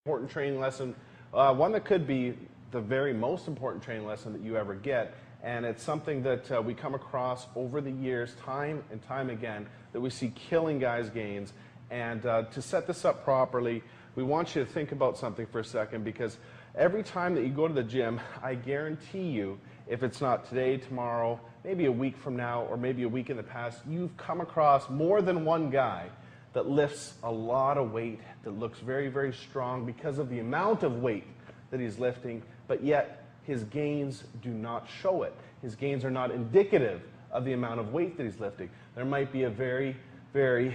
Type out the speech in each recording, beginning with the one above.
important training lesson, one that could be the very most important training lesson that you ever get, and it's something that we come across over the years time and time again that we see killing guys' gains. And to set this up properly, we want you to think about something for a second, because every time that you go to the gym, I guarantee you, if it's not today, tomorrow, maybe a week from now, or maybe a week in the past, you've come across more than one guy that lifts a lot of weight, that looks very, very strong because of the amount of weight that he's lifting, but yet his gains do not show it. His gains are not indicative of the amount of weight that he's lifting. There might be a very, very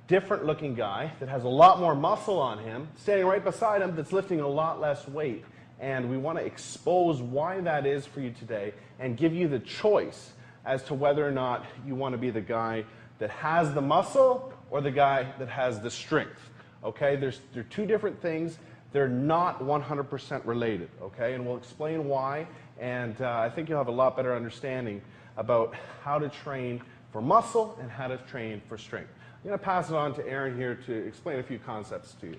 different looking guy that has a lot more muscle on him, standing right beside him, that's lifting a lot less weight. And we want to expose why that is for you today and give you the choice as to whether or not you want to be the guy that has the muscle or the guy that has the strength. Okay, they're two different things. They're not 100% related, okay? And we'll explain why, and I think you'll have a lot better understanding about how to train for muscle and how to train for strength. I'm going to pass it on to Aaron here to explain a few concepts to you.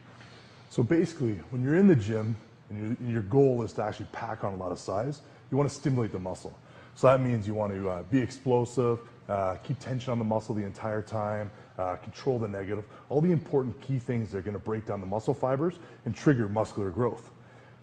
So basically, when you're in the gym and your goal is to actually pack on a lot of size, you want to stimulate the muscle. So that means you want to be explosive, keep tension on the muscle the entire time, control the negative, all the important key things that are going to break down the muscle fibers and trigger muscular growth.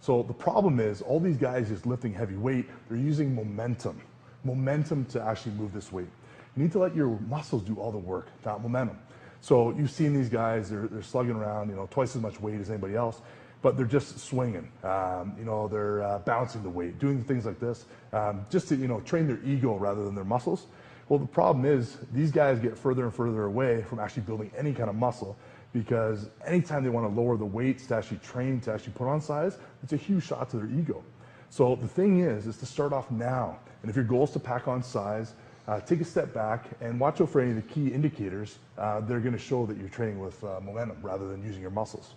So the problem is all these guys just lifting heavy weight, they're using momentum to actually move this weight. You need to let your muscles do all the work, not momentum. So you've seen these guys, they're slugging around, twice as much weight as anybody else, but they're just swinging. They're bouncing the weight, doing things like this, just to train their ego rather than their muscles. Well, the problem is these guys get further and further away from actually building any kind of muscle, because anytime they want to lower the weights to actually train, to actually put on size, it's a huge shot to their ego. So the thing is to start off now. And if your goal is to pack on size, take a step back and watch out for any of the key indicators that are going to show that you're training with momentum rather than using your muscles.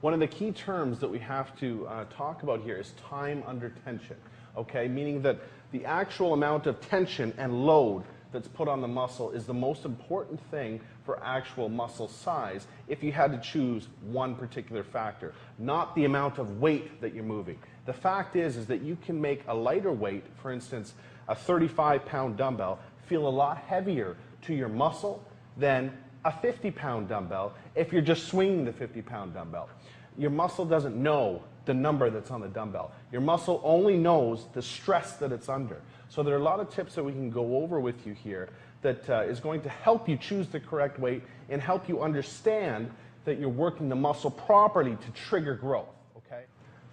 One of the key terms that we have to talk about here is time under tension, okay? Meaning that the actual amount of tension and load that's put on the muscle is the most important thing for actual muscle size if you had to choose one particular factor, not the amount of weight that you're moving. The fact is that you can make a lighter weight, for instance, a 35-pound dumbbell, feel a lot heavier to your muscle than a 50-pound dumbbell if you're just swinging the 50-pound dumbbell. Your muscle doesn't know the number that's on the dumbbell. Your muscle only knows the stress that it's under. So there are a lot of tips that we can go over with you here that is going to help you choose the correct weight and help you understand that you're working the muscle properly to trigger growth, okay?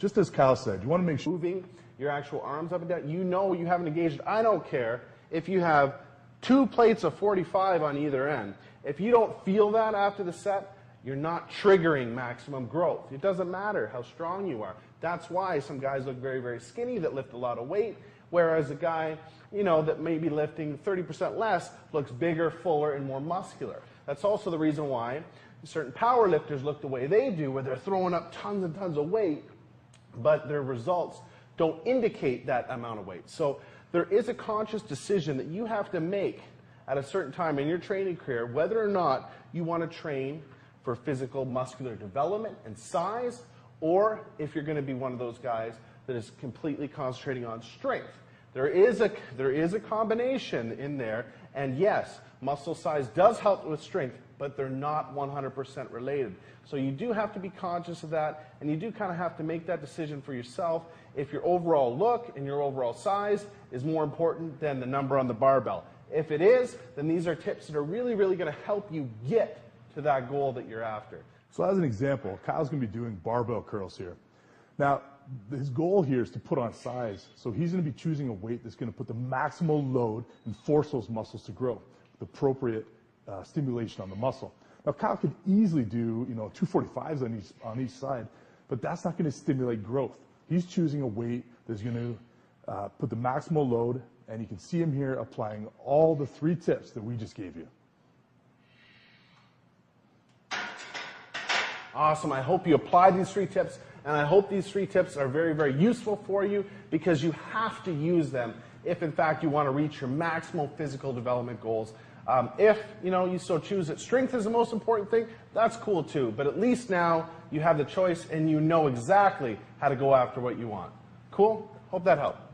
Just as Kyle said, you want to make sure moving your actual arms up and down, you haven't engaged. I don't care if you have 2 plates of 45 on either end. If you don't feel that after the set, you're not triggering maximum growth. It doesn't matter how strong you are. That's why some guys look very, very skinny that lift a lot of weight, whereas a guy, that may be lifting 30% less looks bigger, fuller, and more muscular. That's also the reason why certain power lifters look the way they do, where they're throwing up tons and tons of weight, but their results don't indicate that amount of weight. So there is a conscious decision that you have to make at a certain time in your training career, whether or not you want to train for physical muscular development and size, or if you're going to be one of those guys that is completely concentrating on strength. There is a combination in there, and yes, muscle size does help with strength, but they're not 100% related. So you do have to be conscious of that, and you do kind of have to make that decision for yourself if your overall look and your overall size is more important than the number on the barbell. If it is, then these are tips that are really, really going to help you get to that goal that you're after. So as an example, Kyle's going to be doing barbell curls here. Now, his goal here is to put on size. So he's going to be choosing a weight that's going to put the maximal load and force those muscles to grow with appropriate stimulation on the muscle. Now, Kyle could easily do 245s on each side, but that's not going to stimulate growth. He's choosing a weight that's going to put the maximal load, and you can see him here applying all the 3 tips that we just gave you. Awesome. I hope you apply these 3 tips, and I hope these 3 tips are very, very useful for you, because you have to use them if, in fact, you want to reach your maximal physical development goals. If you so choose that strength is the most important thing, that's cool too. But at least now you have the choice and you know exactly how to go after what you want. Cool? Hope that helped.